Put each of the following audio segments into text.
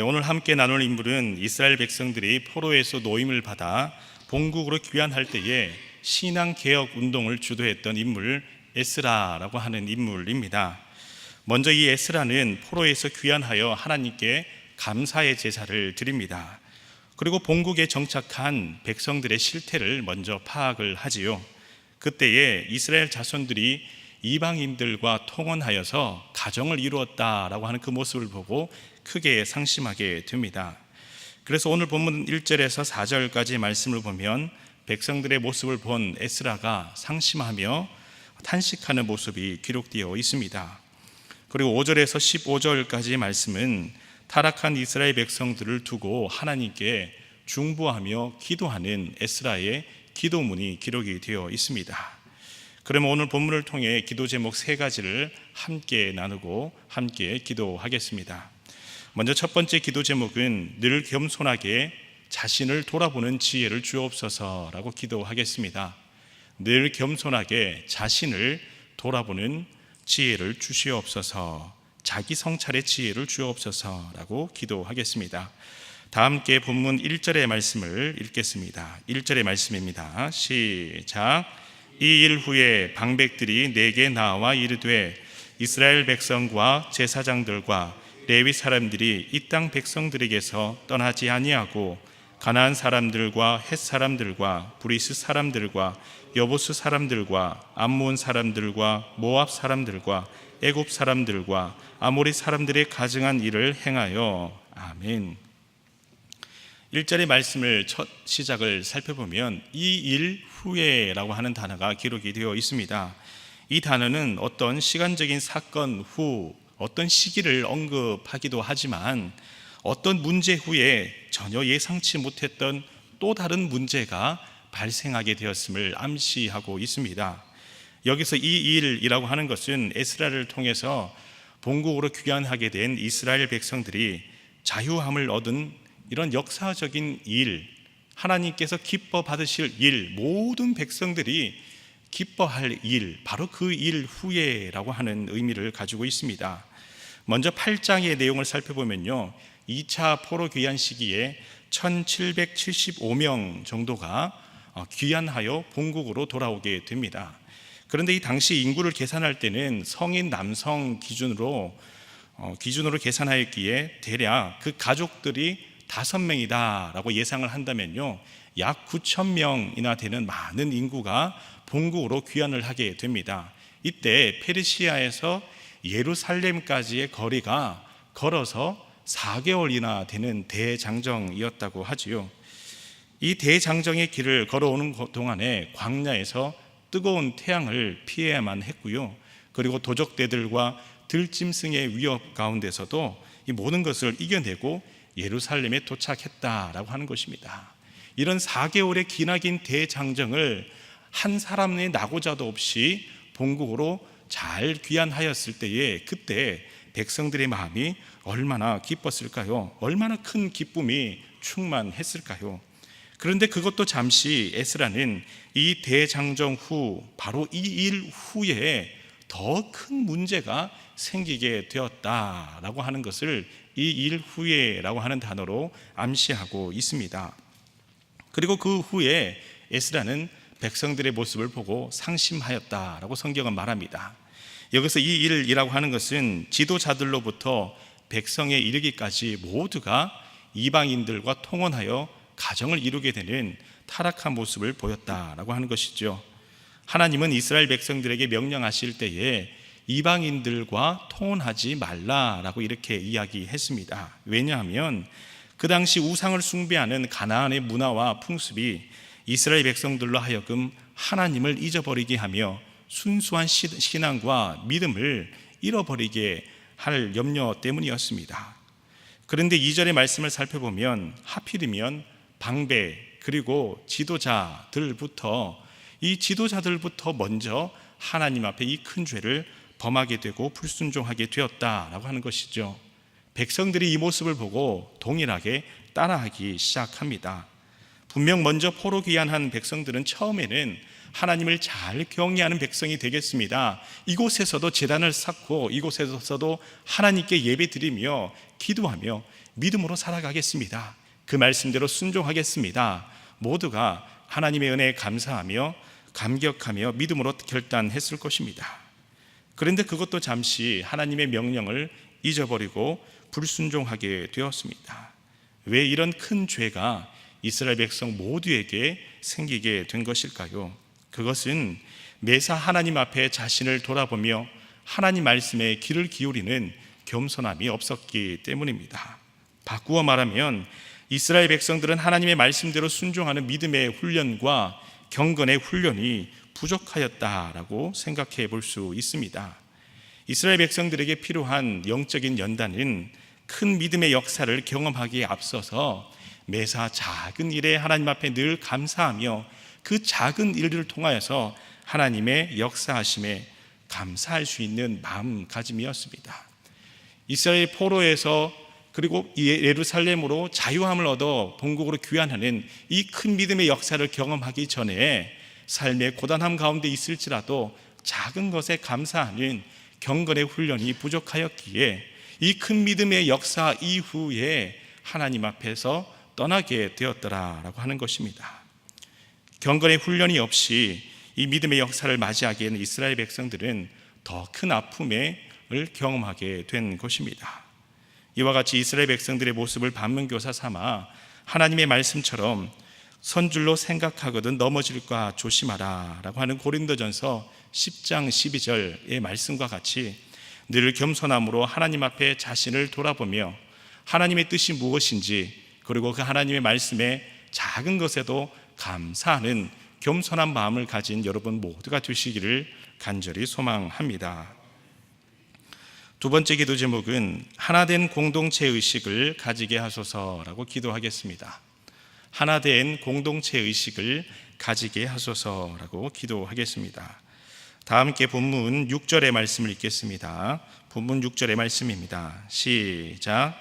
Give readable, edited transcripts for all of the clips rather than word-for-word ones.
오늘 함께 나눌 인물은 이스라엘 백성들이 포로에서 노임을 받아 본국으로 귀환할 때에 신앙개혁 운동을 주도했던 인물 에스라라고 하는 인물입니다. 먼저 이 에스라는 포로에서 귀환하여 하나님께 감사의 제사를 드립니다. 그리고 본국에 정착한 백성들의 실태를 먼저 파악을 하지요. 그때에 이스라엘 자손들이 이방인들과 통혼하여서 가정을 이루었다라고 하는 그 모습을 보고 크게 상심하게 됩니다. 그래서 오늘 본문 1절에서 4절까지 말씀을 보면 백성들의 모습을 본 에스라가 상심하며 탄식하는 모습이 기록되어 있습니다. 그리고 5절에서 15절까지 말씀은 타락한 이스라엘 백성들을 두고 하나님께 중보하며 기도하는 에스라의 기도문이 기록이 되어 있습니다. 그러면 오늘 본문을 통해 기도 제목 3가지를 함께 나누고 함께 기도하겠습니다. 먼저 첫 번째 기도 제목은 늘 겸손하게 자신을 돌아보는 지혜를 주옵소서라고 기도하겠습니다. 늘 겸손하게 자신을 돌아보는 지혜를 주시옵소서, 자기 성찰의 지혜를 주옵소서라고 기도하겠습니다. 다 함께 본문 1절의 말씀을 읽겠습니다. 1절의 말씀입니다. 시작. 이 일 후에 방백들이 내게 나와 이르되 이스라엘 백성과 제사장들과 레위 사람들이 이 땅 백성들에게서 떠나지 아니하고 가나안 사람들과 헷 사람들과 브리스 사람들과 여부스 사람들과 암몬 사람들과 모압 사람들과 애굽 사람들과 아모리 사람들의 가증한 일을 행하여. 아멘. 1절의 말씀을 첫 시작을 살펴보면 이 일 후에라고 하는 단어가 기록이 되어 있습니다. 이 단어는 어떤 시간적인 사건 후 어떤 시기를 언급하기도 하지만 어떤 문제 후에 전혀 예상치 못했던 또 다른 문제가 발생하게 되었음을 암시하고 있습니다. 여기서 이 일이라고 하는 것은 에스라를 통해서 본국으로 귀환하게 된 이스라엘 백성들이 자유함을 얻은 이런 역사적인 일, 하나님께서 기뻐 받으실 일, 모든 백성들이 기뻐할 일, 바로 그 일 후에라고 하는 의미를 가지고 있습니다. 먼저 8장의 내용을 살펴보면요, 2차 포로 귀환 시기에 1775명 정도가 귀환하여 본국으로 돌아오게 됩니다. 그런데 이 당시 인구를 계산할 때는 성인 남성 기준으로 계산하였기에 대략 그 가족들이 5명이다 라고 예상을 한다면요, 약 9,000명이나 되는 많은 인구가 본국으로 귀환을 하게 됩니다. 이때 페르시아에서 예루살렘까지의 거리가 걸어서 4개월이나 되는 대장정이었다고 하지요. 이 대장정의 길을 걸어오는 동안에 광야에서 뜨거운 태양을 피해야만 했고요. 그리고 도적대들과 들짐승의 위협 가운데서도 이 모든 것을 이겨내고 예루살렘에 도착했다라고 하는 것입니다. 이런 4개월의 기나긴 대장정을 한 사람의 낙오자도 없이 본국으로 잘 귀환하였을 때에 그때 백성들의 마음이 얼마나 기뻤을까요? 얼마나 큰 기쁨이 충만했을까요? 그런데 그것도 잠시 에스라는 이 대장정 후 바로 이 일 후에 더 큰 문제가 생기게 되었다라고 하는 것을 이 일 후에라고 하는 단어로 암시하고 있습니다. 그리고 그 후에 에스라는 백성들의 모습을 보고 상심하였다라고 성경은 말합니다. 여기서 이 일이라고 하는 것은 지도자들로부터 백성에 이르기까지 모두가 이방인들과 통혼하여 가정을 이루게 되는 타락한 모습을 보였다라고 하는 것이죠. 하나님은 이스라엘 백성들에게 명령하실 때에 이방인들과 통혼하지 말라라고 이렇게 이야기했습니다. 왜냐하면 그 당시 우상을 숭배하는 가나안의 문화와 풍습이 이스라엘 백성들로 하여금 하나님을 잊어버리게 하며 순수한 신앙과 믿음을 잃어버리게 할 염려 때문이었습니다. 그런데 2절의 말씀을 살펴보면 하필이면 방배 그리고 지도자들부터 먼저 하나님 앞에 이 큰 죄를 범하게 되고 불순종하게 되었다라고 하는 것이죠. 백성들이 이 모습을 보고 동일하게 따라하기 시작합니다. 분명 먼저 포로 귀환한 백성들은 처음에는 하나님을 잘 경외하는 백성이 되겠습니다. 이곳에서도 제단을 쌓고 이곳에서도 하나님께 예배드리며 기도하며 믿음으로 살아가겠습니다. 그 말씀대로 순종하겠습니다. 모두가 하나님의 은혜에 감사하며 감격하며 믿음으로 결단했을 것입니다. 그런데 그것도 잠시 하나님의 명령을 잊어버리고 불순종하게 되었습니다. 왜 이런 큰 죄가 이스라엘 백성 모두에게 생기게 된 것일까요? 그것은 매사 하나님 앞에 자신을 돌아보며 하나님 말씀에 귀를 기울이는 겸손함이 없었기 때문입니다. 바꾸어 말하면 이스라엘 백성들은 하나님의 말씀대로 순종하는 믿음의 훈련과 경건의 훈련이 부족하였다라고 생각해 볼 수 있습니다. 이스라엘 백성들에게 필요한 영적인 연단은 큰 믿음의 역사를 경험하기에 앞서서 매사 작은 일에 하나님 앞에 늘 감사하며 그 작은 일들을 통하여서 하나님의 역사하심에 감사할 수 있는 마음가짐이었습니다. 이스라엘 포로에서 그리고 예루살렘으로 자유함을 얻어 본국으로 귀환하는 이 큰 믿음의 역사를 경험하기 전에 삶의 고단함 가운데 있을지라도 작은 것에 감사하는 경건의 훈련이 부족하였기에 이 큰 믿음의 역사 이후에 하나님 앞에서 떠나게 되었더라라고 하는 것입니다. 경건의 훈련이 없이 이 믿음의 역사를 맞이하기에는 이스라엘 백성들은 더 큰 아픔을 경험하게 된 것입니다. 이와 같이 이스라엘 백성들의 모습을 반면교사 삼아 하나님의 말씀처럼 선줄로 생각하거든 넘어질까 조심하라 라고 하는 고린도전서 10장 12절의 말씀과 같이 늘 겸손함으로 하나님 앞에 자신을 돌아보며 하나님의 뜻이 무엇인지 그리고 그 하나님의 말씀에 작은 것에도 감사하는 겸손한 마음을 가진 여러분 모두가 되시기를 간절히 소망합니다. 두 번째 기도 제목은 하나된 공동체 의식을 가지게 하소서라고 기도하겠습니다. 하나된 공동체 의식을 가지게 하소서라고 기도하겠습니다. 다 함께 본문 6절의 말씀을 읽겠습니다. 본문 6절의 말씀입니다. 시작.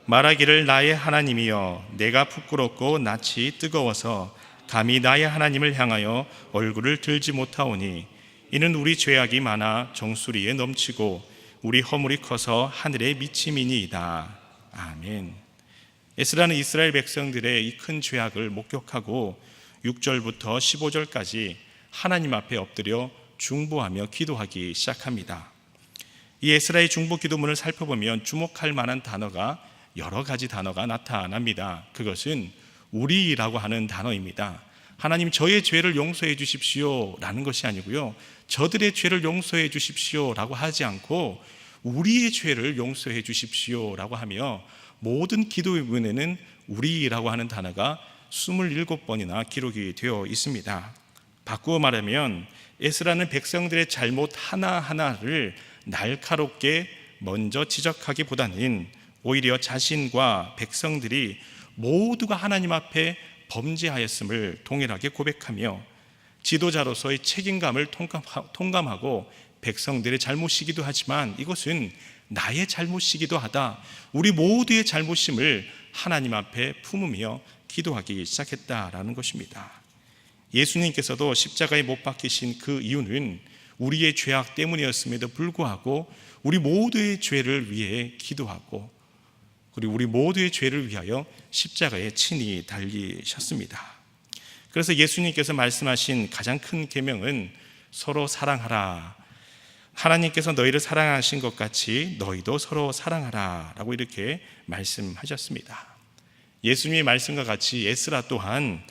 말하기를 나의 하나님이여 내가 부끄럽고 낯이 뜨거워서 감히 나의 하나님을 향하여 얼굴을 들지 못하오니 이는 우리 죄악이 많아 정수리에 넘치고 우리 허물이 커서 하늘에 미침이니이다. 아멘. 에스라는 이스라엘 백성들의 이 큰 죄악을 목격하고 6절부터 15절까지 하나님 앞에 엎드려 중보하며 기도하기 시작합니다. 이 에스라의 중보 기도문을 살펴보면 주목할 만한 단어가 여러 가지 단어가 나타납니다. 그것은 우리라고 하는 단어입니다. 하나님 저의 죄를 용서해 주십시오 라는 것이 아니고요, 저들의 죄를 용서해 주십시오 라고 하지 않고 우리의 죄를 용서해 주십시오 라고 하며 모든 기도의 문에는 우리라고 하는 단어가 27번이나 기록이 되어 있습니다. 바꾸어 말하면 에스라는 백성들의 잘못 하나하나를 날카롭게 먼저 지적하기보다는 오히려 자신과 백성들이 모두가 하나님 앞에 범죄하였음을 동일하게 고백하며 지도자로서의 책임감을 통감하고 백성들의 잘못이기도 하지만 이것은 나의 잘못이기도 하다, 우리 모두의 잘못임을 하나님 앞에 품으며 기도하기 시작했다라는 것입니다. 예수님께서도 십자가에 못 박히신 그 이유는 우리의 죄악 때문이었음에도 불구하고 우리 모두의 죄를 위해 기도하고 그리고 우리 모두의 죄를 위하여 십자가에 친히 달리셨습니다. 그래서 예수님께서 말씀하신 가장 큰 계명은 서로 사랑하라. 하나님께서 너희를 사랑하신 것 같이 너희도 서로 사랑하라 라고 이렇게 말씀하셨습니다. 예수님의 말씀과 같이 에스라 또한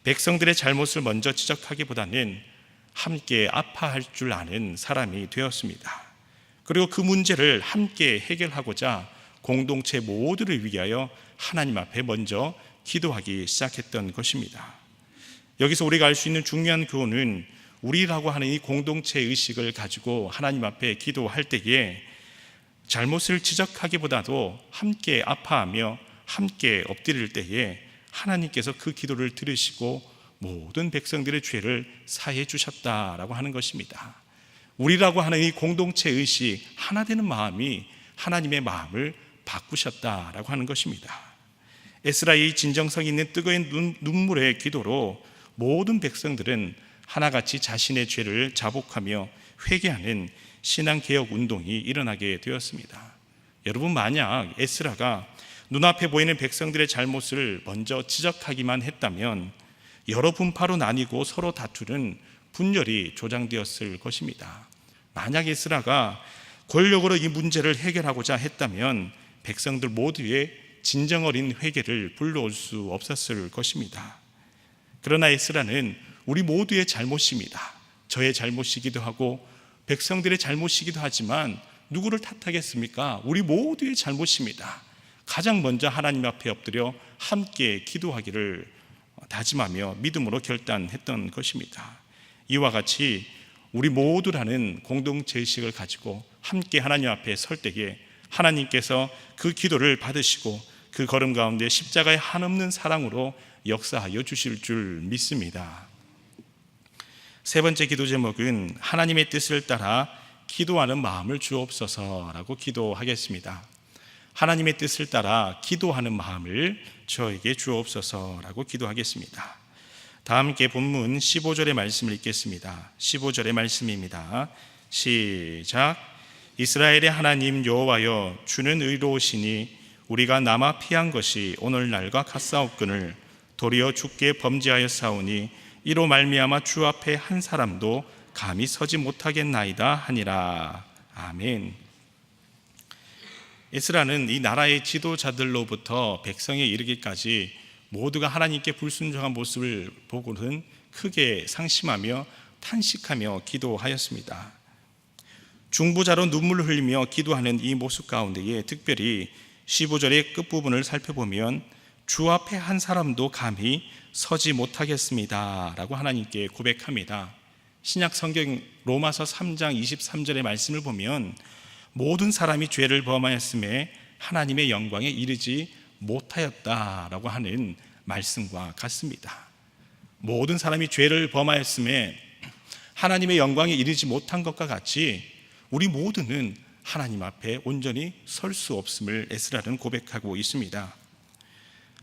백성들의 잘못을 먼저 지적하기보다는 함께 아파할 줄 아는 사람이 되었습니다. 그리고 그 문제를 함께 해결하고자 공동체 모두를 위하여 하나님 앞에 먼저 기도하기 시작했던 것입니다. 여기서 우리가 알 수 있는 중요한 교훈은 우리라고 하는 이 공동체 의식을 가지고 하나님 앞에 기도할 때에 잘못을 지적하기보다도 함께 아파하며 함께 엎드릴 때에 하나님께서 그 기도를 들으시고 모든 백성들의 죄를 사해 주셨다라고 하는 것입니다. 우리라고 하는 이 공동체 의식, 하나 되는 마음이 하나님의 마음을 바꾸셨다라고 하는 것입니다. 에스라의 진정성 있는 뜨거운 눈물의 기도로 모든 백성들은 하나같이 자신의 죄를 자복하며 회개하는 신앙개혁 운동이 일어나게 되었습니다. 여러분, 만약 에스라가 눈앞에 보이는 백성들의 잘못을 먼저 지적하기만 했다면 여러 분파로 나뉘고 서로 다투는 분열이 조장되었을 것입니다. 만약 에스라가 권력으로 이 문제를 해결하고자 했다면 백성들 모두의 진정 어린 회개를 불러올 수 없었을 것입니다. 그러나 에스라는 우리 모두의 잘못입니다. 저의 잘못이기도 하고 백성들의 잘못이기도 하지만 누구를 탓하겠습니까? 우리 모두의 잘못입니다. 가장 먼저 하나님 앞에 엎드려 함께 기도하기를 다짐하며 믿음으로 결단했던 것입니다. 이와 같이 우리 모두라는 공동체의식을 가지고 함께 하나님 앞에 설 때에 하나님께서 그 기도를 받으시고 그 걸음 가운데 십자가의 한없는 사랑으로 역사하여 주실 줄 믿습니다. 세 번째 기도 제목은 하나님의 뜻을 따라 기도하는 마음을 주옵소서라고 기도하겠습니다. 하나님의 뜻을 따라 기도하는 마음을 저에게 주옵소서라고 기도하겠습니다. 다 함께 본문 15절의 말씀을 읽겠습니다. 15절의 말씀입니다. 시작. 이스라엘의 하나님 여호와여, 주는 의로우시니 우리가 남아 피한 것이 오늘날과 같사옵거늘 도리어 주께 범죄하였사오니 이로 말미암아 주 앞에 한 사람도 감히 서지 못하겠나이다 하니라. 아멘. 에스라는 이 나라의 지도자들로부터 백성에 이르기까지 모두가 하나님께 불순종한 모습을 보고는 크게 상심하며 탄식하며 기도하였습니다. 중보자로 눈물을 흘리며 기도하는 이 모습 가운데에 특별히 15절의 끝부분을 살펴보면 주 앞에 한 사람도 감히 서지 못하겠습니다 라고 하나님께 고백합니다. 신약 성경 로마서 3장 23절의 말씀을 보면 모든 사람이 죄를 범하였음에 하나님의 영광에 이르지 못하였다라고 하는 말씀과 같습니다. 모든 사람이 죄를 범하였음에 하나님의 영광에 이르지 못한 것과 같이 우리 모두는 하나님 앞에 온전히 설 수 없음을 에스라는 고백하고 있습니다.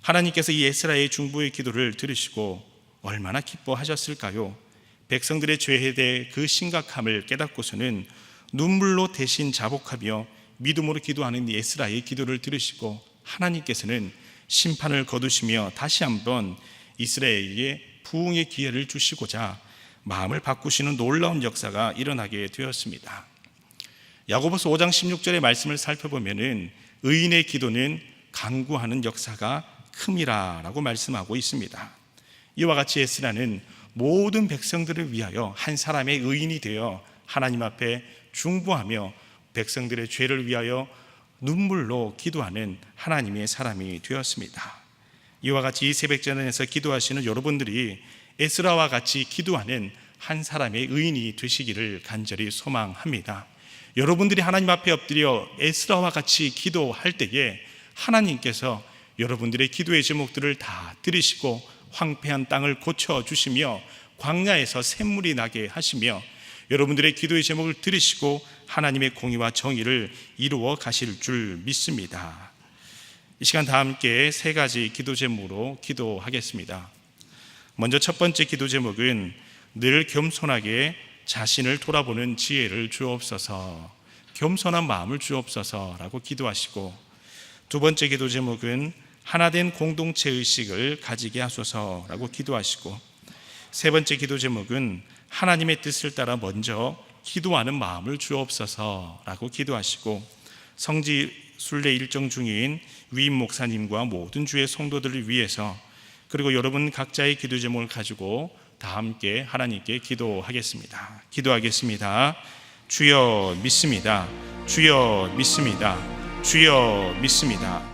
하나님께서 이 에스라의 중보의 기도를 들으시고 얼마나 기뻐하셨을까요? 백성들의 죄에 대해 그 심각함을 깨닫고서는 눈물로 대신 자복하며 믿음으로 기도하는 이 에스라의 기도를 들으시고 하나님께서는 심판을 거두시며 다시 한번 이스라엘에게 부흥의 기회를 주시고자 마음을 바꾸시는 놀라운 역사가 일어나게 되었습니다. 야고보서 5장 16절의 말씀을 살펴보면 의인의 기도는 간구하는 역사가 큼이라라고 말씀하고 있습니다. 이와 같이 에스라는 모든 백성들을 위하여 한 사람의 의인이 되어 하나님 앞에 중보하며 백성들의 죄를 위하여 눈물로 기도하는 하나님의 사람이 되었습니다. 이와 같이 이 새벽전에서 기도하시는 여러분들이 에스라와 같이 기도하는 한 사람의 의인이 되시기를 간절히 소망합니다. 여러분들이 하나님 앞에 엎드려 에스라와 같이 기도할 때에 하나님께서 여러분들의 기도의 제목들을 다 들으시고 황폐한 땅을 고쳐주시며 광야에서 샘물이 나게 하시며 여러분들의 기도의 제목을 들으시고 하나님의 공의와 정의를 이루어 가실 줄 믿습니다. 이 시간 다 함께 세 가지 기도 제목으로 기도하겠습니다. 먼저 첫 번째 기도 제목은 늘 겸손하게 자신을 돌아보는 지혜를 주옵소서, 겸손한 마음을 주옵소서라고 기도하시고, 두 번째 기도 제목은 하나된 공동체 의식을 가지게 하소서라고 기도하시고, 세 번째 기도 제목은 하나님의 뜻을 따라 먼저 기도하는 마음을 주옵소서라고 기도하시고, 성지 순례 일정 중인 위임 목사님과 모든 주의 성도들을 위해서 그리고 여러분 각자의 기도 제목을 가지고 다 함께 하나님께 기도하겠습니다. 기도하겠습니다. 주여 믿습니다. 주여 믿습니다. 주여 믿습니다.